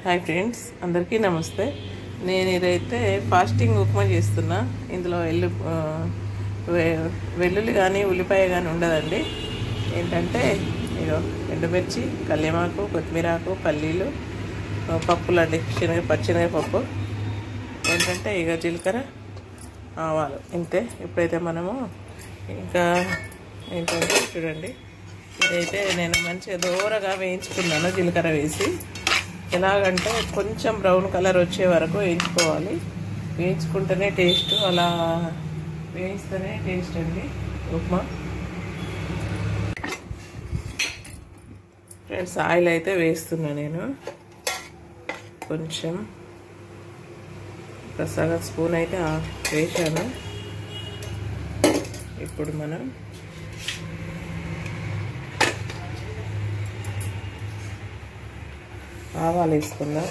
Hi friends, అందరికీ నమస్తే. నేను ఇదైతే ఫాస్టింగ్ ఉప్మా చేస్తున్నా. ఇందులో వెల్లుల్లి కానీ ఉల్లిపాయ కానీ ఉండదండి. ఏంటంటే ఇగో ఎండుమిర్చి, కల్యమాకు, కొత్తిమీరాకు, పల్లీలు, పప్పులు అండి, పచ్చిశనగపప్పు, ఏంటంటే ఇక జీలకర్ర, ఆవాలు, ఇంతే. ఇప్పుడైతే మనము ఇంకా ఏంటంటే చూడండి, ఇదైతే నేను మంచిగా దూరగా వేయించుకున్నాను జీలకర్ర వేసి. ఎలాగంటే కొంచెం బ్రౌన్ కలర్ వచ్చే వరకు వేయించుకోవాలి. వేయించుకుంటేనే టేస్ట్, అలా వేయిస్తేనే టేస్ట్ అండి ఉప్మా. ఫ్రెండ్స్, ఆయిల్ అయితే వేస్తున్నా నేను. కొంచెం ఒక సగం స్పూన్ అయితే వేసాను. ఇప్పుడు మనం ఆవాలు వేసుకుందాం.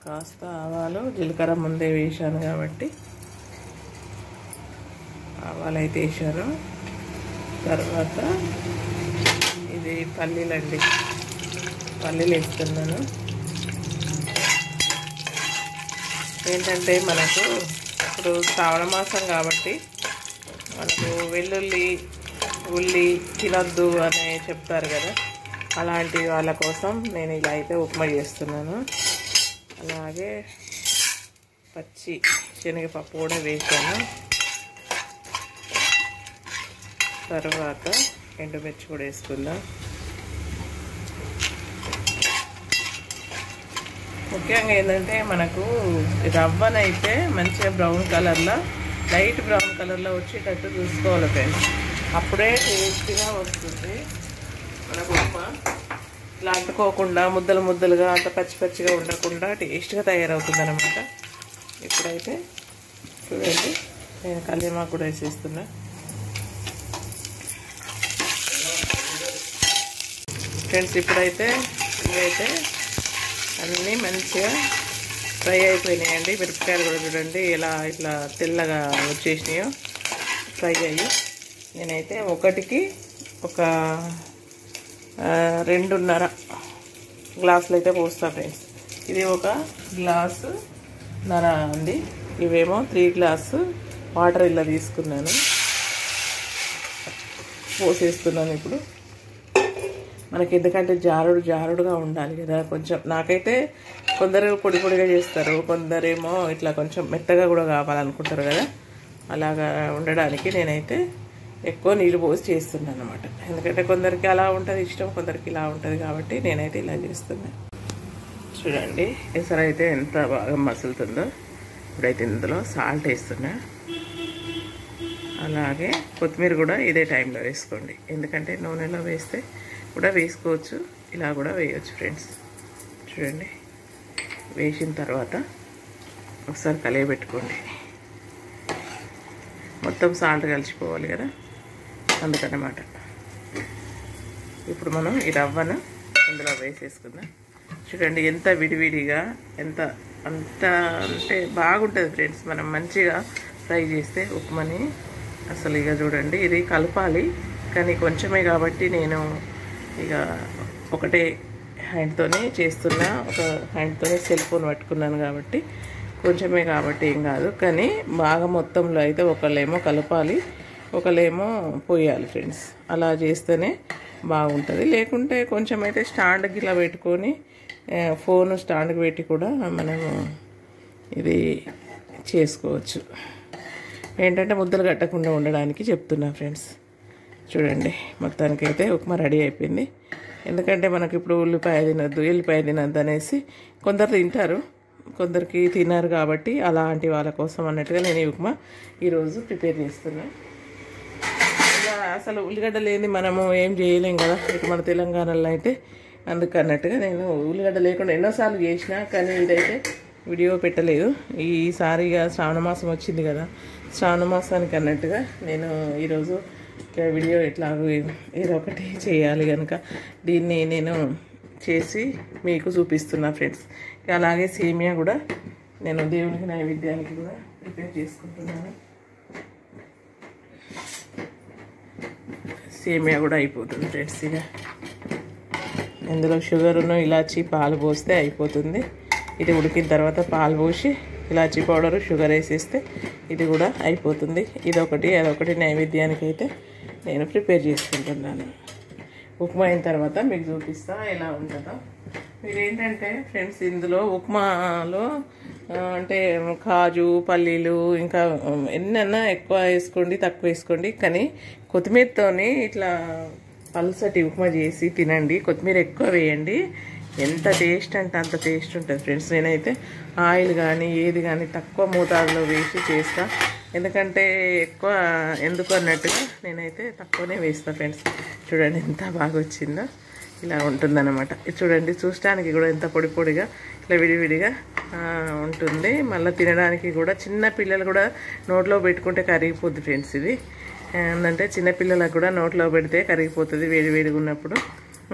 కాస్త ఆవాలు, జీలకర్ర ముందే వేసాను కాబట్టి ఆవాలు అయితే వేసాను. తర్వాత ఇది పల్లీలండి, పల్లీలు వేస్తున్నాను. ఏంటంటే మనకు ఇప్పుడు శ్రావణ మాసం కాబట్టి మనకు వెల్లుల్లి, ఉల్లి తినొద్దు అని చెప్తారు కదా, అలాంటి వాళ్ళ కోసం నేను ఇలా అయితే ఉప్మా చేస్తున్నాను. అలాగే పచ్చి శనగపప్పు కూడా వేసాను. తర్వాత ఎండుమిర్చి కూడా వేసుకుందాం. ముఖ్యంగా ఏంటంటే మనకు రవ్వనైతే మంచిగా బ్రౌన్ కలర్లో, లైట్ బ్రౌన్ కలర్లో వచ్చేటట్టు చూసుకోవాలి ఫ్రెండ్స్. అప్పుడే టేస్టీగా వస్తుంది మనకు ఉప్మా. ఇట్లా అంటుకోకుండా ముద్దలు ముద్దలుగా అంత పచ్చి పచ్చిగా ఉండకుండా టేస్ట్గా తయారవుతుంది అన్నమాట. ఇప్పుడైతే చూడండి, నేను కల్యమాకు కూడా వేసేస్తున్నా. ఫ్రెండ్స్, ఇప్పుడైతే ఇవైతే అన్నీ మంచిగా ఫ్రై అయిపోయినాయండి. మిరపకాయలు కూడా చూడండి ఎలా ఇట్లా తెల్లగా వచ్చేసినాయో ఫ్రై అయ్యి. నేనైతే ఒకటికి ఒక 2.5 గ్లాసులు అయితే పోస్తా ఫ్రెండ్స్. ఇది 1 గ్లాసు నర అండి. ఇవేమో 3 గ్లాసు వాటర్ ఇలా తీసుకున్నాను, పోసేస్తున్నాను. ఇప్పుడు మనకి ఎందుకంటే జారుడుగా ఉండాలి కదా కొంచెం. నాకైతే కొందరు పొడి పొడిగా చేస్తారు, కొందరేమో ఇట్లా కొంచెం మెత్తగా కూడా కావాలనుకుంటారు కదా. అలాగా ఉండడానికి నేనైతే ఎక్కువ నీళ్ళు పోసి చేస్తున్నాను అన్నమాట. ఎందుకంటే కొందరికి అలా ఉంటుంది ఇష్టం, కొందరికి ఇలా ఉంటుంది కాబట్టి నేనైతే ఇలా చేస్తున్నాను. చూడండి, ఎసరు అయితే ఎంత బాగా మసులుతుందో. ఇప్పుడైతే ఇందులో సాల్ట్ వేస్తున్నా. అలాగే కొత్తిమీర కూడా ఇదే టైంలో వేసుకోండి, ఎందుకంటే నూనెలో వేస్తే కూడా వేసుకోవచ్చు, ఇలా కూడా వేయవచ్చు ఫ్రెండ్స్. చూడండి, వేసిన తర్వాత ఒకసారి కలియబెట్టుకోండి. మొత్తం సాల్ట్ కలిసిపోవాలి కదా, అందుకన్నమాట. ఇప్పుడు మనం ఈ రవ్వను ఇందులో వేసేసుకుందాం. చూడండి ఎంత విడివిడిగా, అంత అంటే బాగుంటుంది ఫ్రెండ్స్. మనం మంచిగా ఫ్రై చేస్తే ఉప్మాని అసలు. ఇక చూడండి, ఇది కలపాలి కానీ కొంచెమే కాబట్టి నేను ఇక ఒకటే హ్యాండ్తోనే చేస్తున్నా. ఒక హ్యాండ్తోనే సెల్ ఫోన్ పట్టుకున్నాను కాబట్టి కొంచెమే కాబట్టి ఏం కాదు. కానీ బాగా మొత్తంలో అయితే ఒకళ్ళేమో కలపాలి, ఒకళ్ళేమో పోయాలి ఫ్రెండ్స్. అలా చేస్తేనే బాగుంటుంది. లేకుంటే కొంచెం అయితే స్టాండ్కి ఇలా పెట్టుకొని, ఫోన్ స్టాండ్కి పెట్టి కూడా మనము ఇది చేసుకోవచ్చు. ఏంటంటే ముద్దలు కట్టకుండా ఉండడానికి చెప్తున్నా ఫ్రెండ్స్. చూడండి, మొత్తానికైతే ఉప్మా రెడీ అయిపోయింది. ఎందుకంటే మనకి ఇప్పుడు ఉల్లిపాయ తినద్దు, ఎల్లిపాయ తినద్దు అనేసి కొందరు తింటారు, కొందరికి తిన్నారు కాబట్టి అలాంటి వాళ్ళ కోసం అన్నట్టుగా నేను ఈ ఉప్మా ఈరోజు ప్రిపేర్ చేస్తున్నా. ఇలా అసలు ఉల్లిగడ్డ లేని మనము ఏం చేయలేం కదా ఇటు మన తెలంగాణలో అయితే. అందుకన్నట్టుగా నేను ఉల్లిగడ్డ లేకుండా ఎన్నోసార్లు చేసినా, కానీ ఇదైతే వీడియో పెట్టలేదు. ఈసారిగా శ్రావణ మాసం వచ్చింది కదా, శ్రావణ మాసానికి అన్నట్టుగా నేను ఈరోజు వీడియో ఎట్లాగో ఏదో ఒకటి చేయాలి కనుక దీన్ని నేను చేసి మీకు చూపిస్తున్నా ఫ్రెండ్స్. అలాగే సేమియా కూడా నేను దేవునికి నైవేద్యానికి కూడా ప్రిపేర్ చేసుకుంటున్నాను. సేమియా కూడా అయిపోతుంది ఫ్రెండ్స్. ఇక ఇందులో షుగరును ఇలాచి పాలు పోస్తే అయిపోతుంది. ఇది ఉడికిన తర్వాత పాలు పోసి ఇలాచి పౌడరు షుగర్ వేసేస్తే ఇది కూడా అయిపోతుంది. ఇదొకటి అదొకటి నైవేద్యానికి అయితే నేను ప్రిపేర్ చేసుకుంటున్నాను. ఉప్మా అయిన తర్వాత మీకు చూపిస్తా ఎలా ఉంటుందో. మీరు ఏంటంటే ఫ్రెండ్స్ ఇందులో ఉప్మాలో అంటే కాజు పల్లీలు ఇంకా ఎన్నన్నా ఎక్కువ వేసుకోండి తక్కువ వేసుకోండి, కానీ కొత్తిమీరతోని ఇట్లా పల్సటి ఉప్మా చేసి తినండి. కొత్తిమీర ఎక్కువ వేయండి, ఎంత టేస్ట్ అంటే అంత టేస్ట్ ఉంటుంది ఫ్రెండ్స్. నేనైతే ఆయిల్ కానీ ఏది కానీ తక్కువ మోతాదులో వేసి చేస్తా, ఎందుకంటే ఎక్కువ ఎందుకు అన్నట్టుగా నేనైతే తక్కువనే వేస్తాను ఫ్రెండ్స్. చూడండి ఎంత బాగా వచ్చిందో, ఇలా ఉంటుందన్నమాట. చూడండి చూడటానికి కూడా ఎంత పొడి పొడిగా ఇట్లా విడివిడిగా ఉంటుంది. మళ్ళీ తినడానికి కూడా చిన్న పిల్లలు కూడా నోట్లో పెట్టుకుంటే కరిగిపోద్ది ఫ్రెండ్స్. ఇది ఏంటంటే చిన్నపిల్లలకు కూడా నోట్లో పెడితే కరిగిపోతుంది వేడివేడిగా ఉన్నప్పుడు.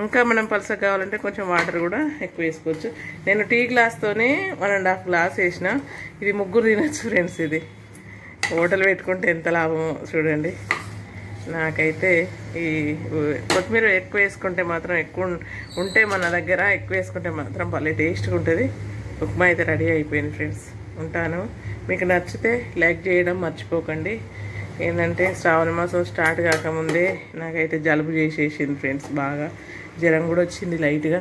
ఇంకా మనం పలసగా కావాలంటే కొంచెం వాటర్ కూడా ఎక్కువ వేసుకోవచ్చు. నేను టీ గ్లాస్తోనే 1.5 గ్లాస్ వేసిన. ఇది ముగ్గురు తినచ్చు ఫ్రెండ్స్. ఇది హోటల్ పెట్టుకుంటే ఎంత లాభమో చూడండి. నాకైతే ఈ కొత్తిమీర ఎక్కువ వేసుకుంటే మాత్రం ఎక్కువ ఉంటే మన దగ్గర ఎక్కువ వేసుకుంటే మాత్రం భలే టేస్ట్గా ఉంటుంది. ఉప్మా అయితే రెడీ అయిపోయింది ఫ్రెండ్స్. ఉంటాను. మీకు నచ్చితే లైక్ చేయడం మర్చిపోకండి. ఏంటంటే శ్రావణ మాసం స్టార్ట్ కాకముందే నాకైతే జలుబు చేసేసింది ఫ్రెండ్స్. బాగా జ్వరం కూడా వచ్చింది లైట్గా.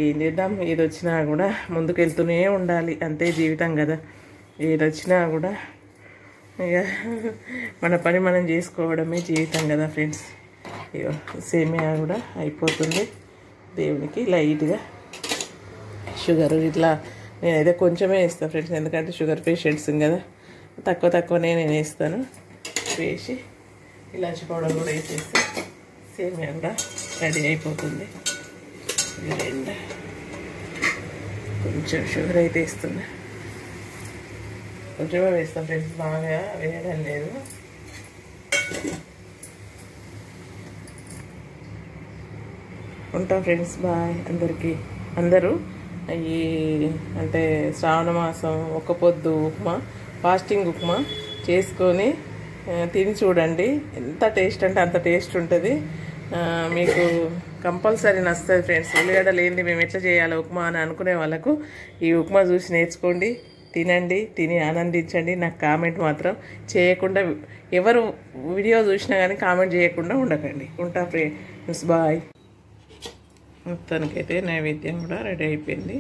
ఏం చేద్దాం, ఏది వచ్చినా కూడా ముందుకు వెళ్తూనే ఉండాలి, అంతే జీవితం కదా. ఏది వచ్చినా కూడా ఇక మన పని మనం చేసుకోవడమే జీవితం కదా ఫ్రెండ్స్. ఇక సేమియా కూడా అయిపోతుంది. దేవునికి లైట్గా షుగర్ ఇట్లా నేనైతే కొంచెమే వేస్తాను ఫ్రెండ్స్, ఎందుకంటే షుగర్ పేషెంట్స్ కదా, తక్కువనే నేను వేస్తాను. వేసి ఇలాచి పౌడర్ కూడా వేసేస్తే సేమియా కూడా రెడీ అయిపోతుంది. కొంచెం షుగర్ అయితే వేస్తున్నా, కొంచెమే వేస్తాం ఫ్రెండ్స్, బాగా వేయడం లేదు. ఉంటాం ఫ్రెండ్స్, బాయ్ అందరికీ. అందరూ ఈ అంటే శ్రావణ మాసం ఒక్క పొద్దు ఉప్మా, ఫాస్టింగ్ ఉప్మా చేసుకొని తిని చూడండి. ఎంత టేస్ట్ అంటే అంత టేస్ట్ ఉంటుంది. మీకు కంపల్సరీ నచ్చుతుంది ఫ్రెండ్స్. ఉల్లిగడ్డ లేనిది మేము ఎట్లా చేయాలి ఉప్మా అని అనుకునే వాళ్ళకు ఈ ఉప్మా చూసి నేర్చుకోండి, తినండి, తిని ఆనందించండి. నాకు కామెంట్ మాత్రం చేయకుండా, ఎవరు వీడియో చూసినా కానీ కామెంట్ చేయకుండా ఉండకండి. ఉంటా ఫ్రెండ్స్, బాయ్. మొత్తానికైతే నైవేద్యం కూడా రెడీ అయిపోయింది.